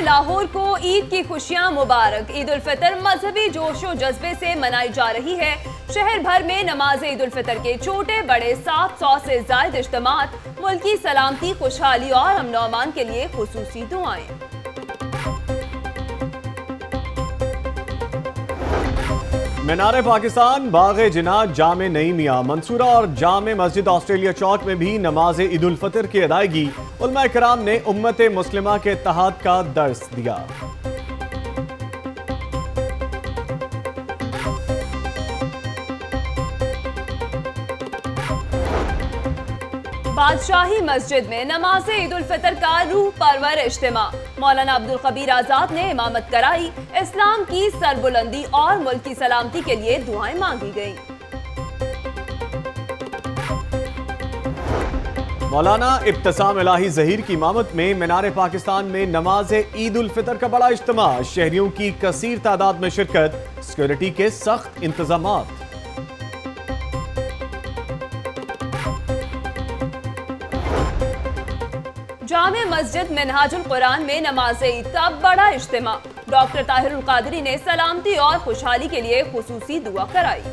लाहौर को ईद की खुशियां मुबारक। ईद उल फितर मजहबी जोशो जज्बे से मनाई जा रही है। शहर भर में नमाज ईद उल फितर के छोटे बड़े 700 से ज्यादा इज्तिमात, मुल्की सलामती, खुशहाली और अमन और अमान के लिए खुसूसी दुआएं। मीनार पाकिस्तान, बाग़े जिन्ना, जामे नई मियां मंसूरा और जामे मस्जिद ऑस्ट्रेलिया चौक में भी नमाज ईद उल फितर की अदायगी उलमा किराम ने उम्मत मुस्लिमा के इत्तेहाद का दर्स दिया। बादशाही मस्जिद में नमाज ईद उल फितर का रूह परवर इज्तिमा। मौलाना अब्दुल खबीर आजाद ने इमामत कराई। इस्लाम की सरबुलंदी और मुल्क की सलामती के लिए दुआएं मांगी गईं। मौलाना इब्तिसाम इलाही ज़हीर की इमामत में मीनार पाकिस्तान में नमाज ईद उल फितर का बड़ा इज्तिमा। शहरियों की कसीर तादाद में शिरकत, सिक्योरिटी के सख्त इंतजामात। जामे मस्जिद मिनहाजुल कुरान में नमाज ईद का बड़ा इज्तिमा। डॉक्टर ताहिरुल कादरी ने सलामती और खुशहाली के लिए खुसूसी दुआ कराई।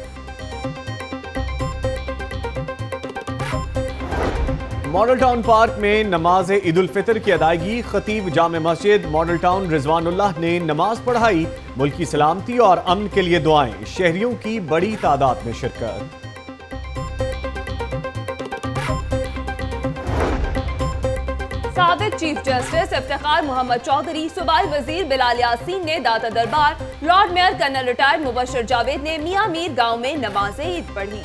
मॉडल टाउन पार्क में नमाज ईद उल फितर की अदायगी। खतीब जामे मस्जिद मॉडल टाउन रिजवानुल्लाह ने नमाज पढ़ाई। मुल्क की सलामती और अमन के लिए दुआएं। शहरियों की बड़ी तादाद में शिरकत। साबिक चीफ जस्टिस इफ्तिखार मोहम्मद चौधरी, सूबाई वजीर बिलाल यासीन ने Data Darbar, lord mayor colonel retired Mubashar Javed ने मियां मीर गांव में नमाज ईद पढ़ी।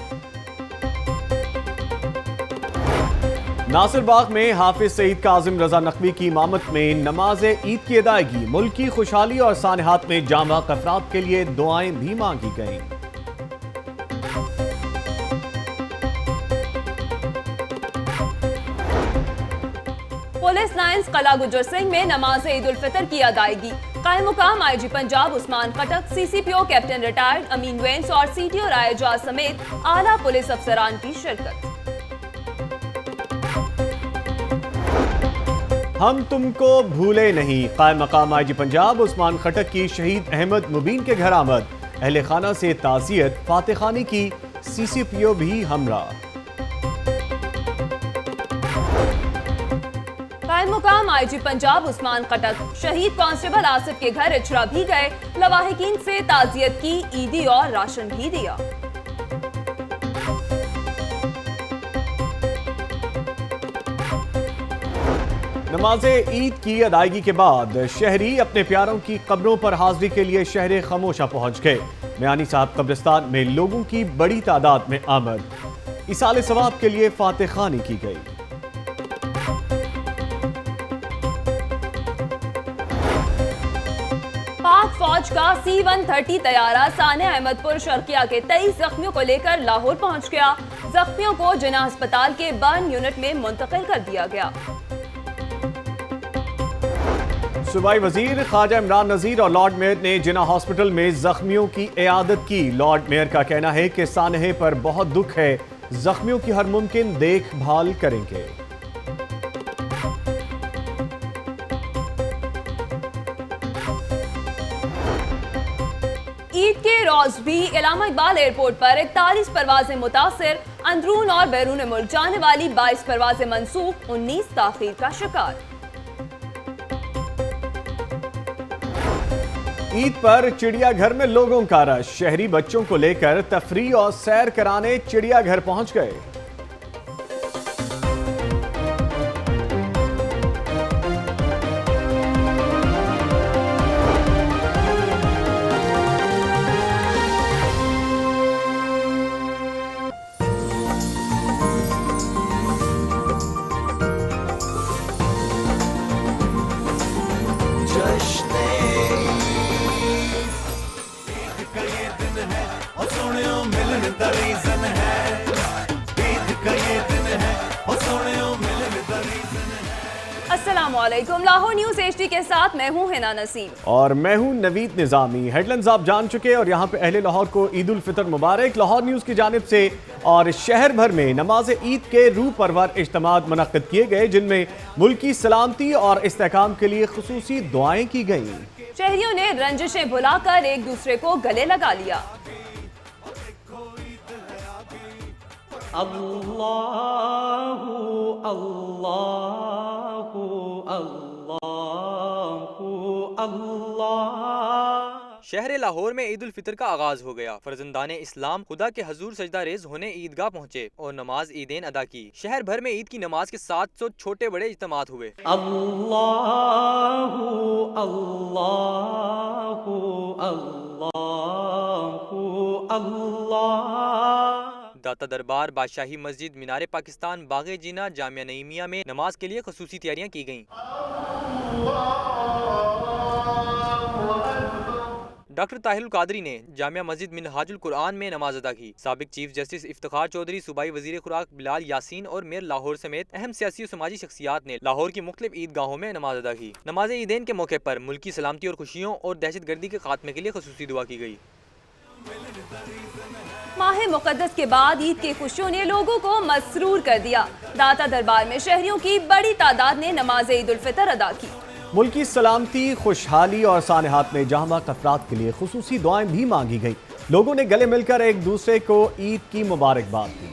नासिर बाग में हाफिज सईद काजिम रजा नकवी की इमामत में नमाज ईद की अदायगी। मुल्क की खुशहाली और सानहात में जामा अफराद के लिए दुआएं भी मांगी गईं। पुलिस लाइन्स कला गुजर सिंह में नमाज ईद उल फितर की अदायगी। कायम मुकाम आईजी पंजाब उस्मान खटक, सीसीपीओ कैप्टन रिटायर्ड अमीन वेंस और सीटीओ रायजाज समेत आला पुलिस अफसरान की शिरकत। हम तुमको भूले नहीं। कायम मकाम आईजी पंजाब उस्मान खटक की शहीद अहमद मुबीन के घर आमद। अहले खाना से ताज़ियत, फातिह खानी की सीसीपीओ भी हमरा। कायम मुकाम आईजी पंजाब उस्मान खटक शहीद कांस्टेबल आसिफ के घर इचरा भी गए। लवाहिकीन से ताज़ियत की, ईदी और राशन भी दिया। नमाज ईद की अदायगी के बाद शहरी अपने प्यारों की कब्रों पर हाजिरी के लिए शहर खमोशा पहुंच गए। मियानी साहब कब्रिस्तान में लोगों की बड़ी तादाद में आमद। इसाले सवाब के लिए फातिह खानी की गई। पाक फौज का C-130 तैयारा साने अहमदपुर शर्किया के 23 जख्मियों को लेकर लाहौर पहुंच गया। जख्मियों को जिन्ना अस्पताल के बर्न यूनिट में मुंतकिल कर दिया गया। सूबाई वजीर ख्वाजा इमरान नजीर और लॉर्ड मेयर ने जिन्ना हॉस्पिटल में जख्मियों की इयादत की। लॉर्ड मेयर का कहना है कि सानहे पर बहुत दुख है, जख्मियों की हर मुमकिन देखभाल करेंगे। ईद के रोज भी इलामा इकबाल एयरपोर्ट पर 41 परवाजें मुतासिर। अंदरून और बैरून मुल्क जाने वाली 22 परवाजें मंसूख, 19 ताखीर का शिकार। ईद पर चिड़ियाघर में लोगों का रश। शहरी बच्चों को लेकर तफरीह और सैर कराने चिड़ियाघर पहुंच गए। अस्सलाम अस्सलामुअलैकुम। लाहौर न्यूज HD के साथ मैं हूं हिना नसीम और मैं हूं नवीद निजामी। हेडलाइंस आप जान चुके और यहाँ पे अहले लाहौर को ईद उल फितर मुबारक। लाहौर न्यूज की जानिब से और शहर भर में नमाज ईद के रूह परवर इज्तिमात मुनक्किद किए गए, जिनमें मुल्की सलामती और इस्तेहकाम के लिए खुसूसी दुआएं की गई। शहरियों ने रंजिशें भुलाकर एक दूसरे को गले लगा लिया। अल्लाहु अल्लाहु अल्लाहु अल्लाह। शहर लाहौर में ईद उल फितर का आगाज हो गया। फर्जंदाने इस्लाम खुदा के हजूर सजदा रेज होने ईदगाह पहुँचे और नमाज ईदेन अदा की। शहर भर में ईद की नमाज के 700 छोटे बड़े इज्तिमात हुए। अल्लाहु अल्लाहु अल्लाहु अल्लाह। दाता दरबार, बादशाही मस्जिद, मीनार पाकिस्तान, बागे जीना, जामिया नईमिया में नमाज के लिए खसूसी तैयारियां की गईं। डॉक्टर ताहिरुल कादरी ने जामिया मस्जिद मिनहाजुल कुरआन में नमाज अदा की। साबिक चीफ जस्टिस इफ्तिखार चौधरी, सूबाई वजीर खुराक बिलाल यासीन और मेयर लाहौर समेत अहम सियासी और समाजी शख्सियात ने लाहौर की मुख्तलिफ ईदगाहों में नमाज अदा की। नमाज ईदेन के मौके पर मुल्की सलामती और खुशियों और दहशत गर्दी के खात्मे के लिए खसूसी दुआ की गई। माह मुकद्दस के बाद ईद की खुशियों ने लोगों को मसरूर कर दिया। दाता दरबार में शहरियों की बड़ी तादाद ने नमाज ईद उल फितर अदा की। मुल्की सलामती, खुशहाली और सानहात में जहाँ अफराद के लिए खुसूसी दुआएं भी मांगी गई। लोगों ने गले मिलकर एक दूसरे को ईद की मुबारकबाद दी।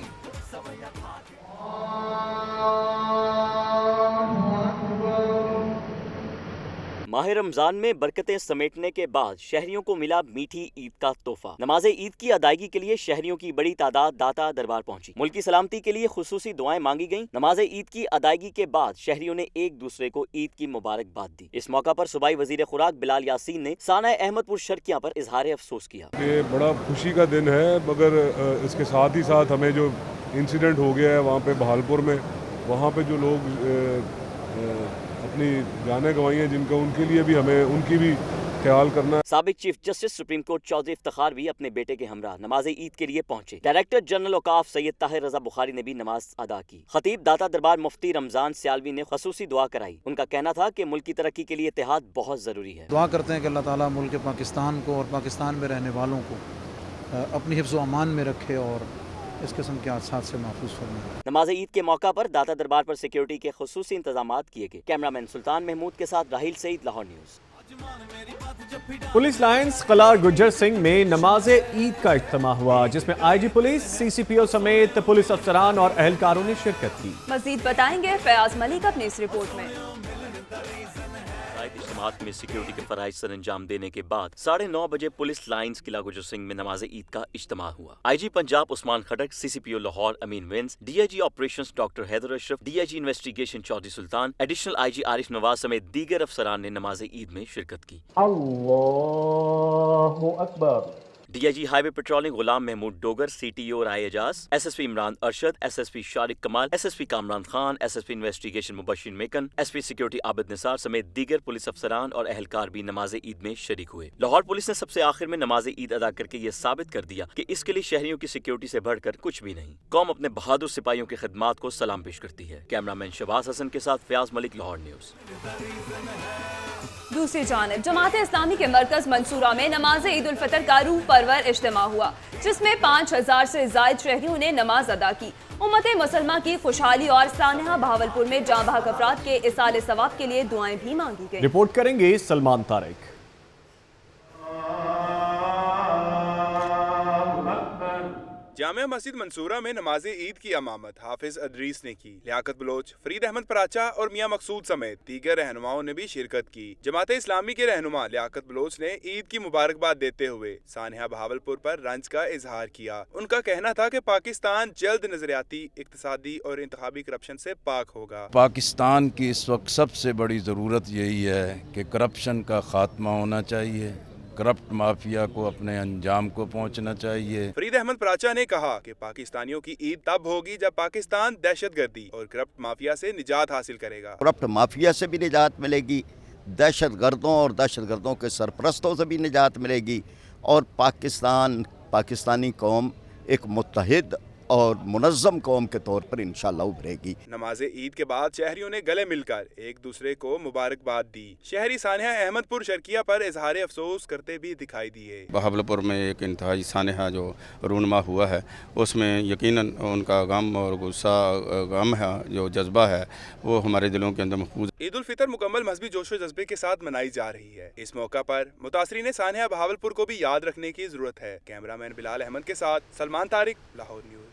माह रमजान में बरकतें समेटने के बाद शहरियों को मिला मीठी ईद का तोहफा। नमाज ईद की अदायगी के लिए शहरियों की बड़ी तादाद दाता दरबार पहुंची। मुल्की सलामती के लिए खुसूसी दुआएं मांगी गईं। नमाज ईद की अदायगी के बाद शहरियों ने एक दूसरे को ईद की मुबारकबाद दी। इस मौका पर सूबाई वजीर खुराक बिलाल यासीन ने साना अहमदपुर शर्कियां पर इजहार अफसोस किया। ये बड़ा खुशी का दिन है, मगर इसके साथ ही साथ हमें जो इंसिडेंट हो गया है वहाँ पे बहालपुर में, वहाँ पे जो लोग अपनी जानें गंवाई हैं जिनका, उनके लिए भी हमें उनकी भी ख्याल करना। साबिक chief justice supreme court Chaudhry Iftikhar भी अपने बेटे के हमरा नमाज ईद के लिए पहुंचे। डायरेक्टर जनरल औकाफ सैयद ताहिर रजा बुखारी ने भी नमाज अदा की। खतीब दाता दरबार मुफ्ती रमजान सियालवी ने खसूसी दुआ कराई। उनका कहना था कि मुल्क की तरक्की के लिए इत्तेहाद बहुत जरूरी है। दुआ करते हैं कि अल्लाह ताला मुल्क पाकिस्तान को और पाकिस्तान में रहने वालों को अपनी हिफ्ज़ व अमान में रखे और इस किस्म के हादसात से महफूज फरमाए। नमाज ईद के मौका पर दाता दरबार पर सिक्योरिटी के खुसूसी इंतजामात किए गए। कैमरामैन सुल्तान महमूद के साथ Rahil Saeed, Lahore news. Police lines Kalar Gujjar Singh में नमाज ईद का इज्तिमा हुआ, जिसमें IG पुलिस, CCPO समेत पुलिस अफसरान और अहलकारों ने शिरकत की। मजीद बताएंगे फयाज मलिक अपनी इस रिपोर्ट में। इज्तिमात में सिक्योरिटी के फराइज सर अंजाम देने के बाद 9:30 बजे पुलिस लाइन्स किला गुज्जर सिंह में नमाज ईद का इज्तिमा हुआ। IG Punjab Usman Khattak, CCPO Lahore Amin Wains, DIG operations doctor Haider Ashraf, DIG investigation Chaudhry Sultan, additional IG Arif Nawaz समेत दीगर अफसरान ने नमाज ईद में शिरकत की। अल्लाहु अकबर। DIG highway patrolling Ghulam Mahmood Dogar, CTO Rai Ejaz, SSP Imran Arshad, SSP Shariq Kamal, SSP Kamran Khan, SSP investigation Mubashir Mekan, SP security Abid Nisar समेत दीगर पुलिस अफसरान और अहलकार भी नमाज ईद में शरीक हुए। लाहौर पुलिस ने सबसे आखिर में नमाज ईद अदा करके ये साबित कर दिया कि इसके लिए शहरियों की सिक्योरिटी से बढ़कर कुछ भी नहीं। कौम अपने बहादुर सिपाहियों की खिदमात को सलाम पेश करती है। कैमरामैन शबाज हसन के साथ फयाज मलिक, लाहौर न्यूज। दूसरी जानिब जमात इस्लामी के मरकज मंसूरा में नमाज ईद उल फितर का रूह परवर इज्तिमा हुआ, जिसमें 5000 से जायद शहरियों ने नमाज अदा की। उम्मत मुसलमा की खुशहाली और सानहा बहावलपुर में जाँ बहक अफराद के इसाले सवाब के लिए दुआएं भी मांगी गई। रिपोर्ट करेंगे सलमान तारिक। जामिया मस्जिद मंसूरा में नमाज ईद की अमामत हाफिज अदरीस ने की। लियाकत बलोच, फरीद अहमद पराचा और मियां मकसूद समेत दीगर रहनुमाओं ने भी शिरकत की। जमात इस्लामी के रहनुमा लियाकत बलोच ने ईद की मुबारकबाद देते हुए सानिया बहावलपुर पर रंज का इजहार किया। उनका कहना था कि पाकिस्तान जल्द नजरियाती, इक्तिसादी और इंतखाबी करप्शन से पाक होगा। पाकिस्तान की इस वक्त सबसे बड़ी ज़रूरत यही है कि करप्शन का खात्मा होना चाहिए, करप्ट माफिया को अपने अंजाम को पहुंचना चाहिए। फरीद अहमद पराचा ने कहा कि पाकिस्तानियों की ईद तब होगी जब पाकिस्तान दहशतगर्दी और करप्ट माफिया से निजात हासिल करेगा। करप्ट माफिया से भी निजात मिलेगी, दहशतगर्दों और दहशतगर्दों के सरपरस्तों से भी निजात मिलेगी और पाकिस्तानी कौम एक मुत्तहिद और मुनज़्ज़म कौम के तौर पर इंशाअल्लाह उभरेगी। नमाज ईद के बाद शहरियों ने गले मिलकर एक दूसरे को मुबारकबाद दी। शहरी सानिया अहमदपुर शर्किया पर इजहार अफसोस करते भी दिखाई दिए। बहावलपुर में एक इंतहाई सानहा जो रूनमा हुआ है, उसमें यकीनन उनका गम और गुस्सा, गम है, जो जज्बा है वो हमारे दिलों के अंदर महफूज। ईद उल फितर मुकम्मल मजहबी जोशो जज्बे के साथ मनाई जा रही है। इस मौका पर मुतासरीन सानिया बहावलपुर को भी याद रखने की जरूरत है। कैमरामैन बिलाल अहमद के साथ सलमान तारिक, लाहौर न्यूज़।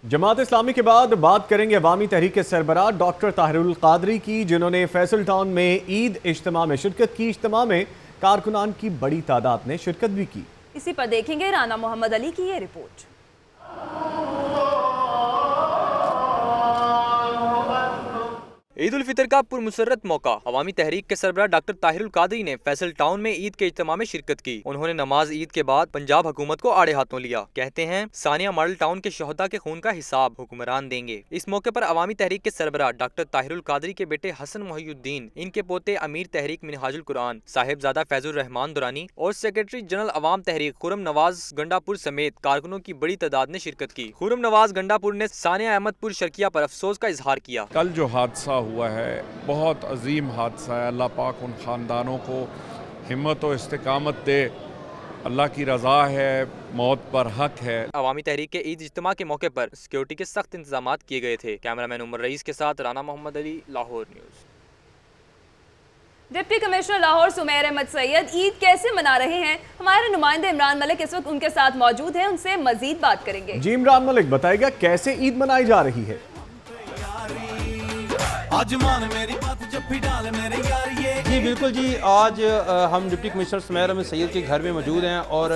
जमात इस्लामी के बाद बात करेंगे अवामी तहरीक के सरबराह डॉक्टर ताहिरुल कादरी की, जिन्होंने फैसल टाउन में ईद इज्तिमा में शिरकत की। इज्तिमा में कारकुनान की बड़ी तादाद ने शिरकत भी की। इसी पर देखेंगे राना मोहम्मद अली की ये रिपोर्ट। ईद उल फितर का पुरमुसर्रत मौका। अवामी तहरीक के सरबराह डॉक्टर ताहिरुल कादरी ने फैसल टाउन में ईद के इज्तिमा में शिरकत की। उन्होंने नमाज ईद के बाद पंजाब हुकूमत को आड़े हाथों लिया। कहते हैं सानिया मॉडल टाउन के शोहदा के खून का हिसाब हुक्मरान देंगे। इस मौके पर अवामी तहरीक के सरबराह डॉक्टर ताहिरुल कादरी के बेटे हसन मोहिउद्दीन, इनके पोते अमीर तहरीक मिनहाजुल कुरान, साहिबजादा फैजुर रहमान दुरानी और सेक्रेटरी जनरल अवाम तहरीक खुरम नवाज गंडापुर समेत कारकुनों की बड़ी तादाद ने शिरकत की। खुरम नवाज गंडापुर ने सानिया अहमदपुर शर्किया पर अफसोस का इजहार किया। कल जो हादसा हुआ है बहुत अजीम हादसा है। अल्लाह पाक उन ख़ानदानों को हिम्मत और इस्तिकामत दे। अल्लाह की रज़ा है, मौत पर हक है। अवामी तहरीक के ईद इज्तिमा के मौके पर सिक्योरिटी के सख्त इंतजाम किए गए थे। कैमरामैन उमर रईस के साथ Rana Mohammad Ali, Lahore news. Deputy commissioner Lahore Sumair Ahmed Syed Eid कैसे मना रहे हैं, हमारे नुमाइंदे इमरान मलिक इस वक्त उनके साथ मौजूद हैं, उनसे मजीद बात करेंगे। जी इमरान मलिक, बताएगा कैसे ईद मनाई जा रही है? जी बिल्कुल जी, आज हम डिप्टी कमिश्नर सुमेर अहमद सैयद के घर में मौजूद हैं और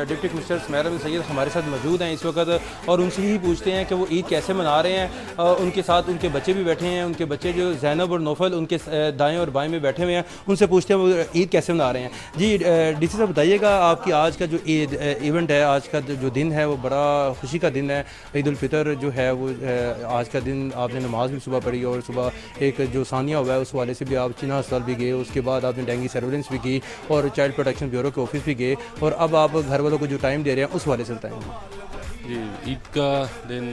डिप्टी कमिश्नर सुमेर अहमद सैयद हमारे साथ मौजूद हैं इस वक्त, और उनसे ही पूछते हैं कि वो ईद कैसे मना रहे हैं। उनके साथ उनके बच्चे भी बैठे हैं, उनके बच्चे जो ज़ैनब और नौफल उनके दाएं और बाएं में बैठे हुए हैं, उनसे पूछते हैं वो ईद कैसे मना रहे हैं। जी डीसी साहब बताइएगा, आपकी आज का जो ईद इवेंट है, आज का जो दिन है वो बड़ा खुशी का दिन है। ईद उल फितर जो है वो आज का दिन आपने नमाज भी सुबह पढ़ी और सुबह एक जो सानिया हुआ है उस वाले से भी आप चिन्ह अस्पताल भी गए, उसके बाद आपने डेंगू सर्वेलेंस भी की और चाइल्ड प्रोटेक्शन ब्यूरो के ऑफिस भी गए, और अब आप घर वालों को जो टाइम दे रहे हैं उस वाले से बताएंगे। जी ईद का दिन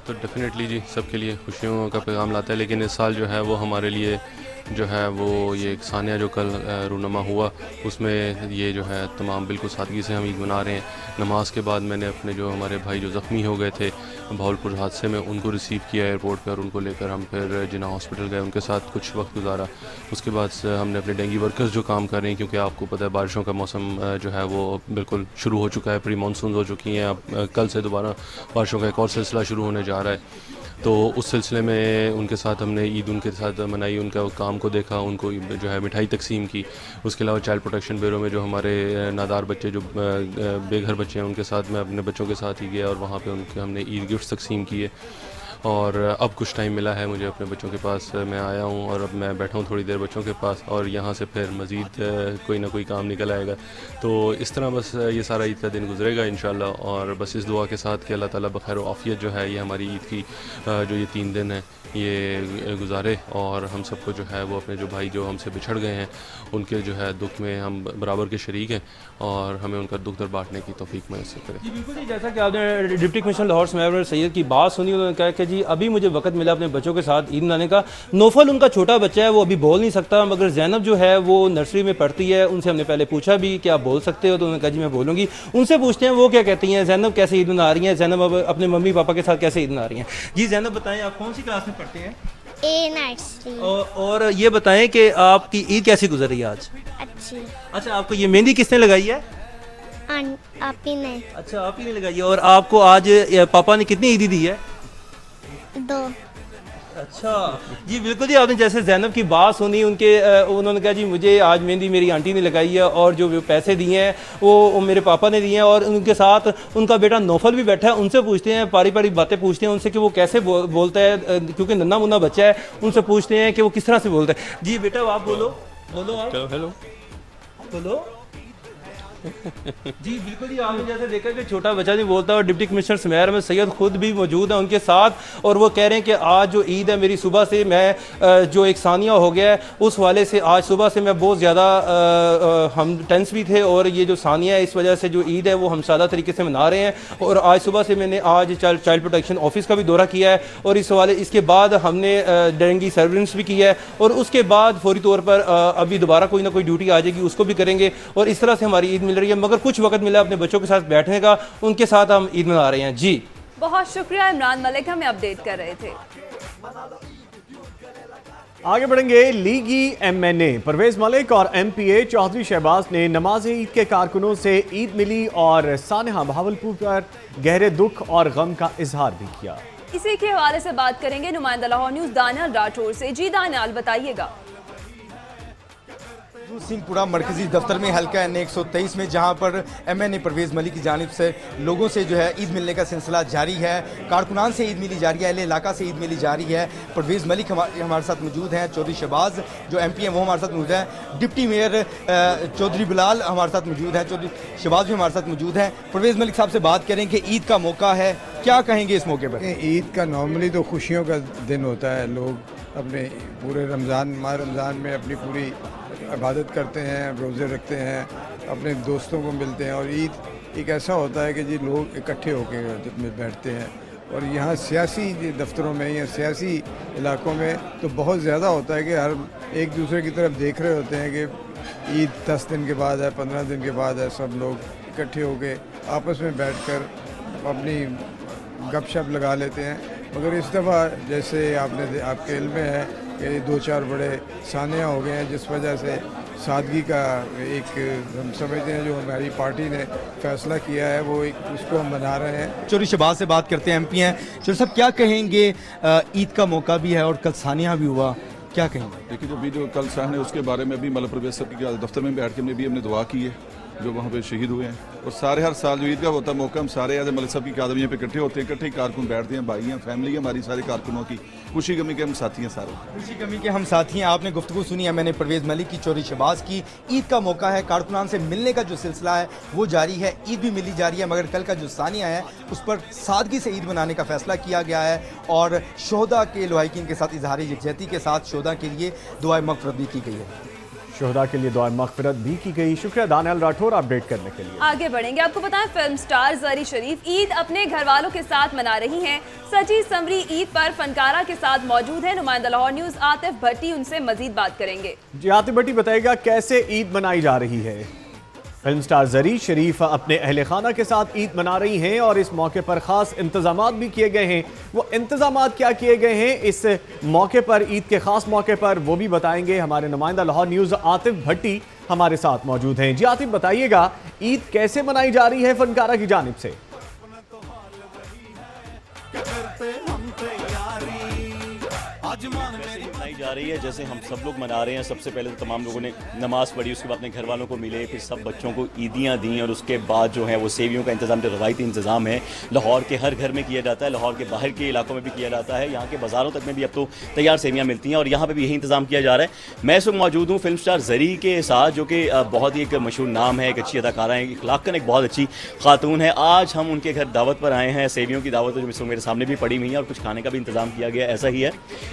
तो डेफिनेटली जी सबके लिए खुशियों का पैगाम लाता है, लेकिन इस साल जो है वो हमारे लिए जो है वो ये एक सानिया जो कल रूनमा हुआ उसमें ये जो है तमाम बिल्कुल सादगी से हम ईद मना रहे हैं। नमाज के बाद मैंने अपने जो हमारे भाई जो ज़ख्मी हो गए थे भावलपुर हादसे में उनको रिसीव किया एयरपोर्ट पर और उनको लेकर हम फिर जिना हॉस्पिटल गए, उनके साथ कुछ वक्त गुजारा। उसके बाद से हमने अपने डेंगू वर्कर्स जो काम कर रहे हैं, क्योंकि आपको पता है बारिशों का मौसम जो है वो बिल्कुल शुरू हो चुका है, प्री मानसून हो चुकी हैं। अब कल से दोबारा बारिशों का एक और सिलसिला शुरू होने जा रहा है, तो उस सिलसिले में उनके साथ हमने ईद उनके साथ मनाई, उनका काम को देखा, उनको जो है मिठाई तकसीम की। उसके अलावा चाइल्ड प्रोटेक्शन ब्यूरो में जो हमारे नादार बच्चे जो बेघर बच्चे हैं उनके साथ मैं अपने बच्चों के साथ ही गया और वहाँ पे उनके हमने ईद गिफ्ट तकसीम किए। और अब कुछ टाइम मिला है मुझे अपने बच्चों के पास, मैं आया हूँ और अब मैं बैठा हूँ थोड़ी देर बच्चों के पास और यहाँ से फिर मज़ीद कोई ना कोई काम निकल आएगा। तो इस तरह बस ये सारा ईद का दिन गुजरेगा इंशाल्लाह, और बस इस दुआ के साथ कि अल्लाह ताला बखैर व आफ़ियत जो है ये हमारी ईद की जो ये 3 दिन है ये गुजारे, और हम सबको जो है वो अपने जो भाई जो हमसे बिछड़ गए हैं उनके जो है दुख में हम बराबर के शरीक हैं और हमें उनका दुख दर्द बांटने की तौफीक मैसर करें। जी बिल्कुल जी, जैसा कि आपने डिप्टी कमिश्नर लाहौर सुमेर अहमद सैयद की बात सुनी, उन्होंने कहा कि जी अभी मुझे वक्त मिला अपने बच्चों के साथ ईद मनाने का। नौफल उनका छोटा बच्चा है, वो अभी बोल नहीं सकता, मगर ज़ैनब जो है वो नर्सरी में पढ़ती है, उनसे हमने पहले पूछा भी कि आप बोल सकते हो, तो उन्होंने कहा जी मैं बोलूँगी। उनसे पूछते हैं वो क्या कहती हैं, ज़ैनब कैसे ईद मना रही हैं, ज़ैनब अब अपने मम्मी पापा के साथ कैसे ईद मना रही हैं। जी ज़ैनब बताएं, आप कौन सी क्लास में पढ़ते हैं? नर्सरी। और ये बताएं कि आपकी ईद कैसी गुजर रही है आज? अच्छी। अच्छा, आपको ये मेहंदी किसने लगाई है? आप ही ने। अच्छा, आप ही ने लगाई है। और आपको आज पापा ने कितनी ईदी दी है? 2। अच्छा जी बिल्कुल जी, आपने जैसे ज़ैनब की बात सुनी, उन्होंने कहा जी मुझे आज मेहंदी मेरी आंटी ने लगाई है और जो पैसे दिए हैं वो मेरे पापा ने दिए हैं, और उनके साथ उनका बेटा नौफल भी बैठा है। उनसे पूछते हैं, पारी पारी बातें पूछते हैं उनसे कि वो कैसे बोलता है, क्योंकि नन्ना मुन्ना बच्चा है, उनसे पूछते हैं कि वो किस तरह से बोलता है। जी बेटा आप बोलो आप। हेलो बोलो। जी बिल्कुल जी, आपने जैसे देखा कि छोटा बच्चा नहीं बोलता और डिप्टी कमिश्नर सुमेर अहमद सैयद खुद भी मौजूद हैं उनके साथ, और वो कह रहे हैं कि आज जो ईद है मेरी सुबह से मैं जो एक सानिया हो गया है उस वाले से आज सुबह से मैं बहुत ज़्यादा हम टेंस भी थे, और ये जो सानिया है इस वजह से जो ईद है वो हम सादा तरीके से मना रहे हैं। और आज सुबह से मैंने आज चाइल्ड प्रोटेक्शन ऑफिस का भी दौरा किया है, और इसके बाद हमने डेंगी सर्विलेंस भी किया है, और उसके बाद फौरी तौर पर अभी दोबारा कोई ना कोई ड्यूटी आ जाएगी उसको भी करेंगे, और इस तरह से हमारी ईद मिल रही है। मगर कुछ वक्त मिला अपने बच्चों के साथ बैठने का, उनके साथ हम ईद मना रहे हैं। जी बहुत शुक्रिया इमरान मलिक, हमें अपडेट कर रहे थे। आगे बढ़ेंगे। लीगी MNA परवेज मलिक और MPA चौधरी शहबाज ने नमाज ईद के कारकुनों से ईद मिली और सानहा बहावलपुर पर गहरे दुख और गम का इजहार भी किया। इसी के हवाले से बात करेंगे नुमाइंदा लाहौर न्यूज़ दानियाल राठौर से। जी दानियाल, बताइएगा। सिंहपुरा मरकजी दफ्तर में हल्का N 123 में जहां पर MNA परवेज मलिक की जानिब से लोगों से जो है ईद मिलने का सिलसिला जारी है। कारकुनान से ईद मिली जा रही है, अहले इलाका से ईद मिली जा रही है। परवेज मलिक हमारे साथ मौजूद हैं, चौधरी शहबाज जो MP हैं वो हमारे साथ मौजूद हैं, डिप्टी मेयर चौधरी बिलाल हमारे साथ मौजूद हैं, चौधरी शहबाज भी हमारे साथ मौजूद हैं। परवेज मलिक साहब से बात करें कि ईद का मौका है, क्या कहेंगे इस मौके पर? ईद का नॉर्मली तो खुशियों का दिन होता है, लोग अपने पूरे माह रमज़ान में अपनी पूरी इबादत करते हैं, रोज़े रखते हैं, अपने दोस्तों को मिलते हैं, और ईद एक ऐसा होता है कि जी लोग इकट्ठे होकर बैठते हैं। और यहाँ सियासी दफ्तरों में या सियासी इलाकों में तो बहुत ज़्यादा होता है कि हर एक दूसरे की तरफ देख रहे होते हैं कि ईद 10 दिन के बाद है, 15 दिन के बाद है, सब लोग इकट्ठे होकर आपस में बैठकर अपनी गपशप लगा लेते हैं। मगर इस दफ़ा जैसे आपके इल्म में है कि 2-4 बड़े सानिया हो गए हैं, जिस वजह से सादगी का एक हम समझते हैं जो हमारी पार्टी ने फैसला किया है वो एक उसको हम मना रहे हैं। चौधरी शहबाज से बात करते हैं, MP हैं। चौधरी साहब क्या कहेंगे, ईद का मौका भी है और कल सानिया भी हुआ, क्या कहेंगे? देखिए जो भी जो कल साहब ने उसके बारे में भी मतलब परवेज साहब के दफ्तर में बैठ के हमने दुआ की है जो वहाँ पे शहीद हुए हैं। और सारे हर साल जो ईद का होता है मौका हम सारे आज मलिक साहब की अकादमियों पे इकट्ठे होते हैं, इकट्ठे कारकुन बैठते हैं, भाई हैं, फैमिली है हमारी, सारे कारकुनों की खुशी गमी के हम साथी हैं, सारे खुशी गमी के हम साथी हैं। आपने गुफ्तगू सुनी MNA परवेज मलिक की, चौधरी शहबाज की। ईद का मौका है, कारकुनान से मिलने का जो सिलसिला है वो जारी है, ईद भी मिली जा रही है। मगर कल का जो सानिया है उस पर सादगी से ईद मनाने का फैसला किया गया है, और शोहदा के लवाहिकीन के साथ इजहार यकजहती के साथ शोहदा के लिए दुआए मग़फ़िरत भी की गई है। शोहदा के लिए दुआ मग़फ़िरत भी की गई। शुक्रिया दानियाल राठौर अपडेट करने के लिए। आगे बढ़ेंगे। आपको बताएं फिल्म स्टार ज़री शरीफ ईद अपने घर वालों के साथ मना रही हैं। सजी संवरी ईद पर फनकारा के साथ मौजूद है नुमाइंदा लाहौर न्यूज़ आतिफ भट्टी, उनसे मजीद बात करेंगे। जी आतिफ भट्टी बताएगा कैसे ईद मनाई जा रही है। फिल्म स्टार ज़री शरीफ अपने अहले खाना के साथ ईद मना रही हैं और इस मौके पर ख़ास इंतज़ामात भी किए गए हैं। वो इंतज़ामात क्या किए गए हैं इस मौके पर, ईद के ख़ास मौके पर, वो भी बताएंगे हमारे नुमाइंदा लाहौर न्यूज़ आतिफ भट्टी हमारे साथ मौजूद हैं। जी आतिफ बताइएगा ईद कैसे मनाई जा रही है फनकारा की जानिब से? मनाई जा रही है जैसे हम सब लोग मना रहे हैं। सबसे पहले तो तमाम लोगों ने नमाज़ पढ़ी, उसके बाद अपने घर वालों को मिले, फिर सब बच्चों को ईदियाँ दी, और उसके बाद जो है वो सेवियों का इंतज़ाम, जो रवायती इंतज़ाम है लाहौर के हर घर में किया जाता है, लाहौर के बाहर के इलाकों में भी किया जाता है, यहाँ के बाज़ारों तक में भी अब तो तैयार सेवियाँ मिलती हैं, और यहाँ पर भी यही इंतज़ाम किया जा रहा है। मैं इस वक्त मौजूद हूँ फिल्म स्टार ज़री के साथ, जो कि बहुत ही एक मशहूर नाम है, एक अच्छी अदाकारा है, इखलाक़न एक बहुत अच्छी खातून है। आज हम उनके घर दावत पर आए हैं, सेवियों की दावत जो मेरे सामने भी पड़ी हुई है, और कुछ खाने का भी इंतज़ाम किया गया ऐसा ही है।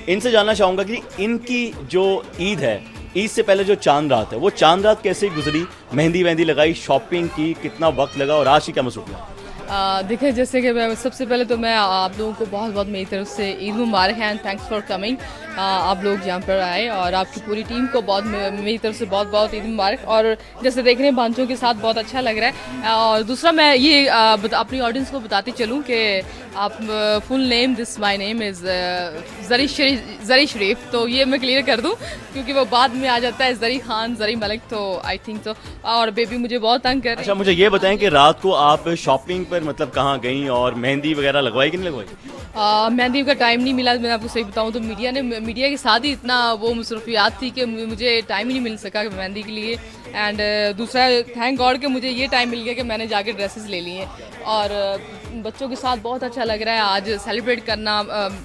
इनसे जानना चाहूँगा कि इनकी जो ईद है, ईद से पहले जो चांद रात है, वो चांद रात कैसे गुजरी, मेहंदी वहंदी लगाई, शॉपिंग की, कितना वक्त लगा, और आज की क्या मसरूफियत? देखिए जैसे कि मैं सबसे पहले तो मैं आप लोगों को बहुत बहुत मेरी तरफ से ईद मुबारक है एंड थैंक्स फॉर कमिंग। आप लोग यहाँ पर आए और आपकी पूरी टीम को बहुत मेरी तरफ से बहुत बहुत ईद मुबारक। और जैसे देख रहे हैं बांचों के साथ बहुत अच्छा लग रहा है। और दूसरा मैं ये अपनी ऑडियंस को बताती चलूँ कि आप full name this my name is Zari Sharif, तो ये मैं क्लियर कर दूँ क्योंकि वो बाद में आ जाता है ज़री खान, ज़री मलिक, तो आई थिंक तो। और बेबी मुझे बहुत तंग कर रही है। अच्छा मुझे ये बताएं कि रात को आप शॉपिंग पर मतलब कहाँ गई, और मेहंदी वगैरह लगवाई कि नहीं लगवाई? मेहंदी का टाइम नहीं मिला, मैं आपको सही बताऊँ तो मीडिया के साथ ही इतना वो मसरूफियात थी कि मुझे टाइम ही नहीं मिल सका मेहंदी के लिए। एंड दूसरा थैंक गॉड कि मुझे ये टाइम मिल गया कि मैंने जाके ड्रेसेस ले लिए और बच्चों के साथ बहुत अच्छा लग रहा है आज सेलिब्रेट करना।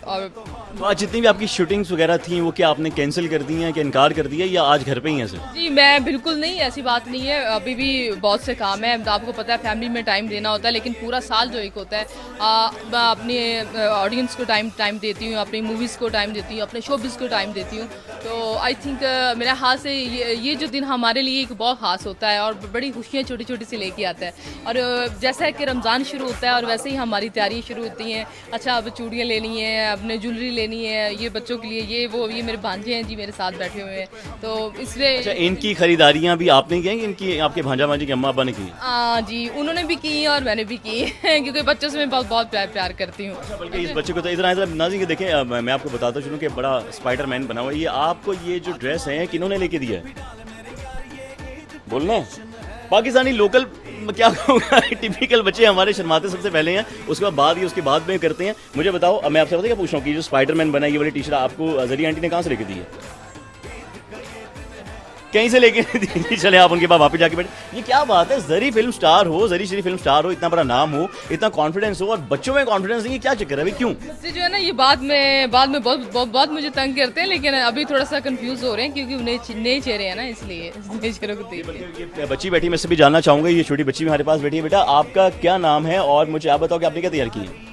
और तो आज जितनी भी आपकी शूटिंग्स वगैरह थी वो क्या आपने कैंसिल कर दी हैं, कि इनकार कर दिया, या आज घर पे ही हैं सिर्फ? जी मैं बिल्कुल नहीं, ऐसी बात नहीं है, अभी भी बहुत से काम है, आपको पता है फैमिली में टाइम देना होता है, लेकिन पूरा साल जो एक होता है मैं अपने ऑडियंस को टाइम देती हूँ, अपनी मूवीज़ को टाइम देती हूँ, अपने शोबिज़ को टाइम देती हूँ। तो आई थिंक मेरे हाथ से ये जो दिन हमारे लिए एक बहुत ख़ास होता है और बड़ी खुशियाँ छोटी छोटी सी लेके आता है। और जैसा है कि रमज़ान शुरू होता है और वैसे ही हमारी तैयारियाँ शुरू होती हैं। अच्छा अब चूड़ियाँ लेनी है, अपने ज्वेलरी लेनी है, ये बच्चों के लिए ये मेरे भांजे हैं जी मेरे साथ बैठे हुए हैं, तो इसलिए अच्छा इनकी खरीदारियाँ भी आपने की हैं, इनकी आपके भांजा भांजी की अम्मा अब्बा ने की? जी उन्होंने भी की और मैंने भी की क्योंकि बच्चों से मैं बहुत प्यार करती हूँ। बल्कि इस बच्चे को तो इतना नाज़रीन के देखें, मैं आपको बताता चलूँ कि बड़ा स्पाइडरमैन बना हुआ है। ये आपको ये जो ड्रेस है किन्होंने लेके दिया है? बोलना है पाकिस्तानी लोकल क्या कहूँगा, टिपिकल बच्चे हमारे शर्माते सबसे पहले हैं, उसके बाद में करते हैं। मुझे बताओ, मैं आपसे पता क्या पूछ रहा हूँ कि जो स्पाइडरमैन बना है ये वाली टी शर्ट आपको जरी आंटी ने कहाँ से लेके दी है? कहीं से लेके दी? चले आप उनके पास वापस जाके बैठे। ये क्या बात है, जरी फिल्म स्टार हो, जरी श्री फिल्म स्टार हो, इतना बड़ा नाम हो, इतना कॉन्फिडेंस हो, और बच्चों में कॉन्फिडेंस नहीं है, क्या चक्कर है भाई, क्यों? बच्चे जो है ना ये बाद में बहुत मुझे तंग करते हैं, लेकिन अभी थोड़ा सा कंफ्यूज हो रहे हैं क्योंकि नए चेहरे हैं ना, इसलिए नए चेहरों को देख के। ये बच्ची बैठी, मैं से भी जानना चाहूँगा, ये छोटी बच्ची हमारे पास बैठी है। बेटा आपका क्या नाम है और मुझे आप बताओ कि आपने क्या तैयार की है?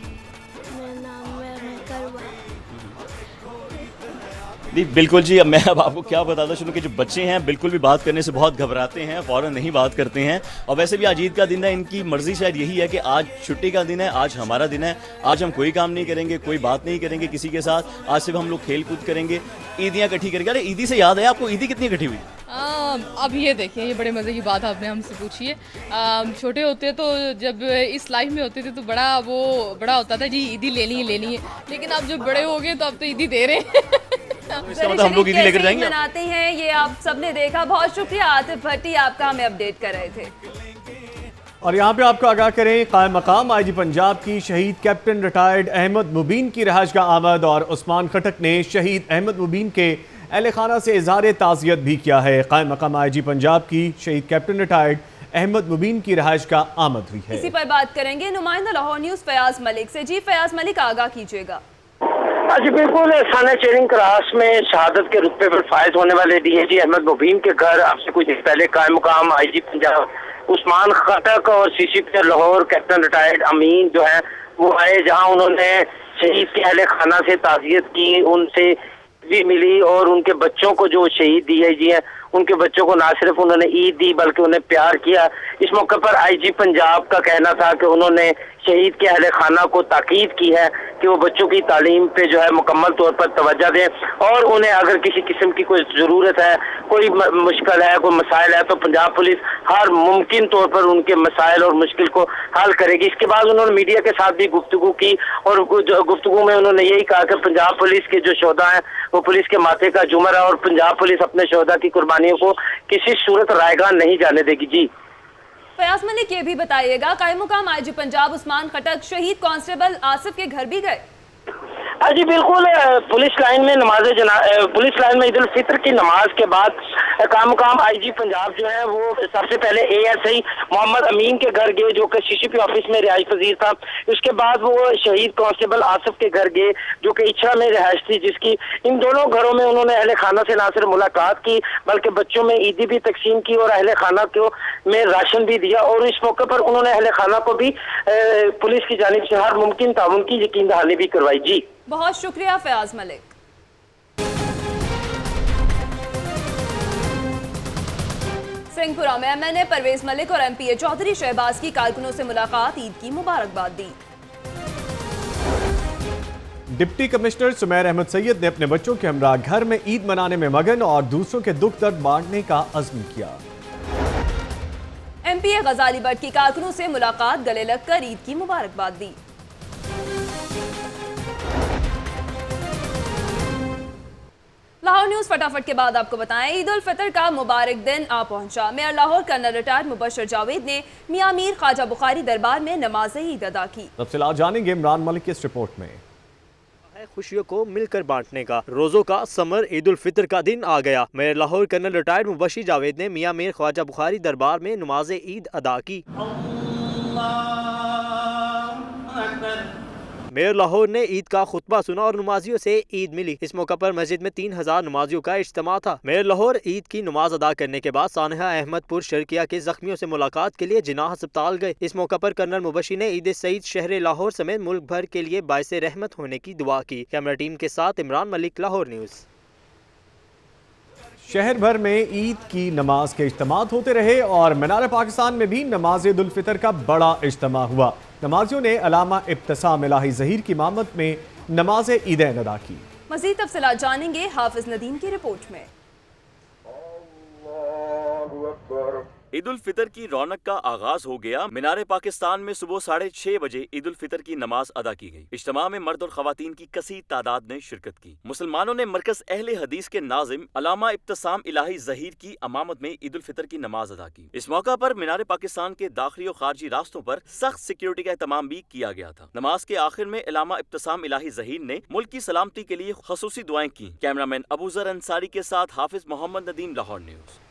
जी बिल्कुल जी, अब मैं आपको क्या बताता चलूँ कि जो बच्चे हैं बिल्कुल भी बात करने से बहुत घबराते हैं, फ़ौरन नहीं बात करते हैं। और वैसे भी आज ईद का दिन है, इनकी मर्ज़ी शायद यही है कि आज छुट्टी का दिन है, आज हमारा दिन है, आज हम कोई काम नहीं करेंगे, कोई बात नहीं करेंगे किसी के साथ, आज सिर्फ हम लोग खेल कूद करेंगे, ईदियाँ इकट्ठी करेंगे। अरे ईदी से याद है, आपको ईदी कितनी इकट्ठी हुई? अब ये देखिए, ये बड़े मज़े की बात आपने हमसे पूछी है। छोटे होते तो जब इस लाइफ में होते थे तो बड़ा होता था जी ईदी लेनी है, लेकिन अब जब बड़े हो गए तो अब तो ईदी दे रहे हैं। इसका मतलब हम लोग ईदी लेकर जाएंगे, मनाते हैं, ये आप सबने देखा। बहुत शुक्रिया आतिफ भट्टी, आपका हमें अपडेट कर रहे थे। और यहाँ पे आपको आगाह करें, कायम मकाम आईजी पंजाब की शहीद कैप्टन रिटायर्ड अहमद मुबीन की रहायशगाह आमद, और उस्मान खटक ने शहीद अहमद मुबीन के अहले खाना से इज़हार ताज़ियत भी किया है। कायम मकाम आईजी पंजाब की शहीद कैप्टन रिटायर्ड अहमद मुबीन की रहायशगाह आमद हुई है। इसी पर बात करेंगे नुमाइंदा लाहौर न्यूज़ फयाज मलिक से। जी फयाज मलिक, आगाह कीजिएगा। जी बिल्कुल, थाना चेरिंग क्रास में शहादत के रुतबे पर फायज होने वाले डीएजी अहमद मुबीन के घर अब से कुछ दिन पहले कायम मुकाम आईजी पंजाब उस्मान खटक और सीसीपी लाहौर कैप्टन रिटायर्ड अमीन जो है वो आए, जहां उन्होंने शहीद के अहले खाना से ताज़ियत की, उनसे भी मिली और उनके बच्चों को जो शहीद डीआईजी हैं उनके बच्चों को ना सिर्फ उन्होंने ईद दी बल्कि उन्हें प्यार किया। इस मौके पर आईजी पंजाब का कहना था कि उन्होंने शहीद के अहले खाना को ताकीद की है कि वो बच्चों की तालीम पे जो है मुकम्मल तौर पर तवज्जो दें, और उन्हें अगर किसी किस्म की कोई ज़रूरत है, कोई मुश्किल है, कोई मसाइल है, तो पंजाब पुलिस हर मुमकिन तौर पर उनके मसाइल और मुश्किल को हल करेगी। इसके बाद उन्होंने मीडिया के साथ भी गुफ्तगू की और गुफ्तगू में उन्होंने यही कहा कि पंजाब पुलिस के जो शोधा हैं वो पुलिस के माथे का जुमर है और पंजाब पुलिस अपने शोधा की कुर्बानियों को किसी सूरत रायगा नहीं जाने देगी। जी फयाज मलिक, ये भी बताइएगा, कायम मुकाम आईजी पंजाब उस्मान खटक शहीद कांस्टेबल आसिफ के घर भी गए? जी बिल्कुल, पुलिस लाइन में ईद उल फित्र की नमाज के बाद कायम मुकाम आईजी पंजाब जो है वो सबसे पहले एएसआई मोहम्मद अमीन के घर गए जो कि सीसीपी ऑफिस में रिहाइश पजीर था। उसके बाद वो शहीद कांस्टेबल आसिफ के घर गए जो कि इच्छा में रिहाइश थी, जिसकी इन दोनों घरों में उन्होंने अहले खाना से ना सिर्फ मुलाकात की बल्कि बच्चों में ईदी भी तकसीम की और अहले खाना को में राशन भी दिया, और इस मौके पर उन्होंने अहले खाना को भी पुलिस की जानिब से हर मुमकिन ताउन की यकीन दहानी भी करवाई। जी बहुत शुक्रिया फयाज मलिक। सिंहपुरा में एमएनए परवेज मलिक और एमपीए चौधरी शहबाज की कारकुनों से मुलाकात, ईद की मुबारकबाद दी। डिप्टी कमिश्नर सुमैर अहमद सैयद ने अपने बच्चों के हमरा घर में ईद मनाने में मगन और दूसरों के दुख दर्द बांटने का अज़्म किया। एमपीए गजाली भट्ट की कारकुनों से मुलाकात, गले लगकर ईद की मुबारकबाद दी। लाहौर न्यूज़ फटाफट के बाद आपको बताएं, ईद उल फितर का मुबारक दिन आ पहुंचा। Mayor Lahore colonel retired Mubashar Javed ने मियां मीर ख्वाजा बुखारी दरबार में नमाज ईद अदा की। तफसीलात जानेंगे इमरान मलिक की इस रिपोर्ट में। खुशियों को मिलकर बांटने का, रोजों का समर ईद उल फितर का दिन आ गया। Mayor Lahore colonel retired Mubashar Javed ने मियां मीर ख्वाजा बुखारी दरबार में नमाज ईद अदा की। मेयर लाहौर ने ईद का खुतबा सुना और नमाजियों से ईद मिली। इस मौका पर मस्जिद में 3000 नमाजियों का इज्तिमा था। मेयर लाहौर ईद की नमाज अदा करने के बाद सानहा अहमदपुर शर्किया के जख्मियों से मुलाकात के लिए जिनाह अस्पताल गए। इस मौका पर कर्नल मुबशी ने ईद सईद शहर लाहौर समेत मुल्क भर के लिए बाइसे रहमत होने की दुआ की। कैमरा टीम के साथ इमरान मलिक, लाहौर न्यूज़। शहर भर में ईद की नमाज के इज्तिमात होते रहे और मीनार पाकिस्तान में भी नमाज ईद उल फितर का बड़ा इज्तिमा हुआ। नमाजियों ने अलामा इब्तिसाम इलाही ज़हीर की इमामत में नमाज ईदैन अदा की। मज़ीद तफसीलात जानेंगे हाफिज नदीम की रिपोर्ट में। ईद उल फितर की रौनक का आगाज हो गया। मीनार पाकिस्तान में सुबह 6:30 बजे ईद उल फितर की नमाज अदा की गई। इज्तिमा में मर्द और खवातीन की कसीर तादाद ने शिरकत की। मुसलमानों ने मरकज अहले हदीस के नाजिम अलामा इब्तिसाम इलाही ज़हीर की अमामत में ईद उल फितर की नमाज अदा की। इस मौका पर मीनार पाकिस्तान के दाखिली और खारजी रास्तों पर सख्त सिक्योरिटी का एहतमाम भी किया गया था। नमाज के आखिर में अलामा इब्तिसाम इलाही ज़हीर ने मुल्क की सलामती के लिए खसूसी दुआएं की। कैमरामैन अबूजर अंसारी के साथ हाफिज मोहम्मद नदीम, लाहौर न्यूज़।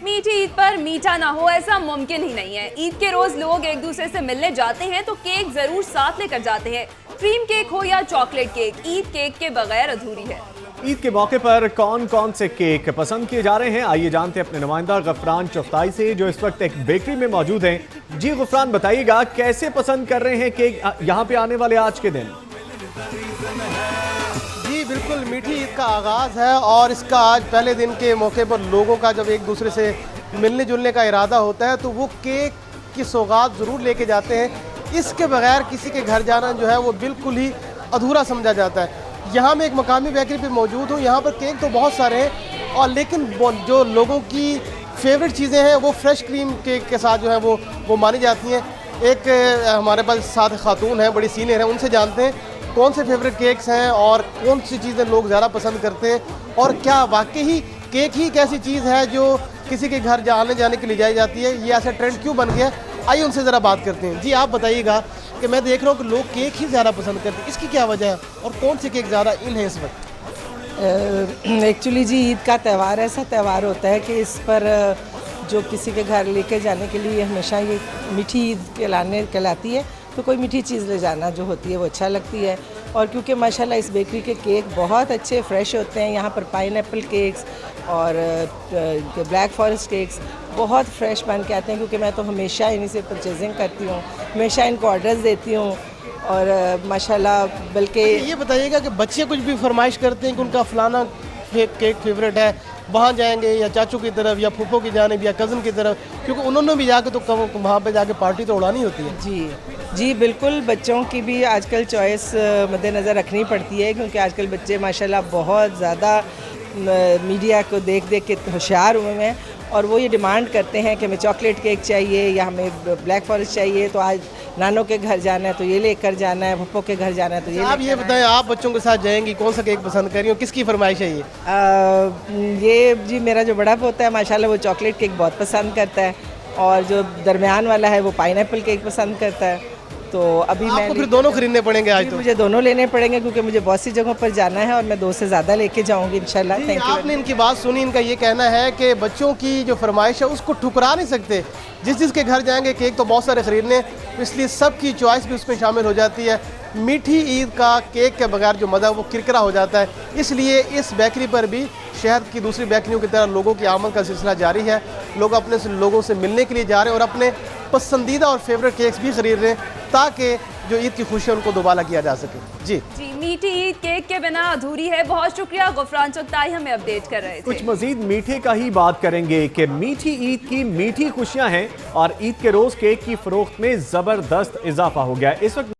मीठी ईद पर मीठा ना हो ऐसा मुमकिन ही नहीं है। ईद के रोज लोग एक दूसरे से मिलने जाते हैं तो केक जरूर साथ लेकर जाते हैं। क्रीम केक हो या चॉकलेट केक, ईद केक के बगैर अधूरी है। ईद के मौके पर कौन कौन से केक पसंद किए जा रहे हैं, आइए जानते हैं अपने नुमाइंदा गफरान चुफ्ताई से जो इस वक्त एक बेकरी में मौजूद हैं। जी गफरान, बताइएगा कैसे पसंद कर रहे हैं केक यहाँ पे आने वाले आज के दिन? जी बिल्कुल, मीठी ईद का आगाज़ है और इसका आज पहले दिन के मौके पर लोगों का जब एक दूसरे से मिलने जुलने का इरादा होता है तो वो केक की सौगात ज़रूर लेके जाते हैं। इसके बगैर किसी के घर जाना जो है वो बिल्कुल ही अधूरा समझा जाता है। यहाँ मैं एक मकामी बेकरी पे मौजूद हूँ। यहाँ पर केक तो बहुत सारे हैं और लेकिन जो लोगों की फेवरेट चीज़ें हैं वो फ्रेश क्रीम केक के साथ जो है वो मानी जाती हैं। एक हमारे पास साथ खातून हैं, बड़ी सीनियर हैं, उनसे जानते हैं कौन से फेवरेट केक्स हैं और कौन सी चीज़ें लोग ज़्यादा पसंद करते हैं और क्या वाकई ही केक ही एक ऐसी चीज़ है जो किसी के घर आने जाने के लिए जाई जाती है, ये ऐसा ट्रेंड क्यों बन गया? आइए उनसे ज़रा बात करते हैं। जी आप बताइएगा कि मैं देख रहा हूँ कि लोग केक ही ज़्यादा पसंद करते हैं, इसकी क्या वजह है और कौन से केक ज़्यादा इन है इस वक्त? एक्चुअली जी ईद का त्यौहार ऐसा त्यौहार होता है कि इस पर जो किसी के घर लेके जाने के लिए हमेशा ये मीठी ईद कहलाती है, तो कोई मीठी चीज़ ले जाना जो होती है वो अच्छा लगती है। और क्योंकि माशाल्लाह इस बेकरी के केक बहुत अच्छे फ्रेश होते हैं, यहाँ पर पाइनएप्पल केक्स और ब्लैक फॉरेस्ट केक्स बहुत फ्रेश बन के आते हैं, क्योंकि मैं तो हमेशा इन्हीं से परचेजिंग करती हूँ, हमेशा इनको ऑर्डर्स देती हूँ और माशाल्लाह। बल्कि ये बताइएगा कि बच्चे कुछ भी फरमाइश करते हैं कि उनका फलाना केक फेवरेट है, वहाँ जाएंगे या चाचू की तरफ या फूफो की जानिब या कज़न की तरफ, क्योंकि उन्होंने भी जाके तो वहाँ पे जाके पार्टी तो उड़ानी होती है। जी बिल्कुल, बच्चों की भी आजकल चॉइस मद्देनज़र रखनी पड़ती है, क्योंकि आजकल बच्चे माशाल्लाह बहुत ज़्यादा मीडिया को देख देख के होशियार हुए हैं और वो ये डिमांड करते हैं कि हमें चॉकलेट केक चाहिए या हमें ब्लैक फॉरेस्ट चाहिए, तो आज नानों के घर जाना है तो ये लेकर जाना है, पप्पो के घर जाना है तो ये। आप ये बताएं, आप बच्चों के साथ जाएंगी, कौन सा केक पसंद कर रही हो, किसकी फरमाइश है ये? ये जी मेरा जो बड़ा पोता है माशाल्लाह वो चॉकलेट केक बहुत पसंद करता है और जो दरमियान वाला है वो पाइनएप्पल केक पसंद करता है। तो अभी आपको फिर दोनों खरीदने पड़ेंगे आज? तो मुझे दोनों लेने पड़ेंगे क्योंकि मुझे बहुत सी जगहों पर जाना है और मैं 2 से ज़्यादा लेके जाऊंगी इंशाल्लाह। Thank you. आपने इनकी बात सुनी, इनका ये कहना है कि बच्चों की जो फरमाइश है उसको ठुकरा नहीं सकते, जिसके घर जाएंगे केक तो बहुत सारे खरीदने, इसलिए सबकी चॉइस भी उसमें शामिल हो जाती है। मीठी ईद का केक के बगैर जो मज़ा वो किरकिरा हो जाता है, इसलिए इस बेकरी पर भी शहर की दूसरी बेकरियों की तरह लोगों की आमद का सिलसिला जारी है। लोग अपने लोगों से मिलने के लिए जा रहे हैं और अपने पसंदीदा और फेवरेट केक्स भी खरीद रहे हैं ताकि जो ईद की खुशी उनको दोबारा किया जा सके। जी मीठी ईद केक के बिना अधूरी है। बहुत शुक्रिया गफरान चुफ्ताई, हमें अपडेट कर रहे थे। कुछ मजीद मीठे का ही बात करेंगे कि मीठी ईद की मीठी खुशियां हैं और ईद के रोज केक की फरोख्त में जबरदस्त इजाफा हो गया। इस वक्त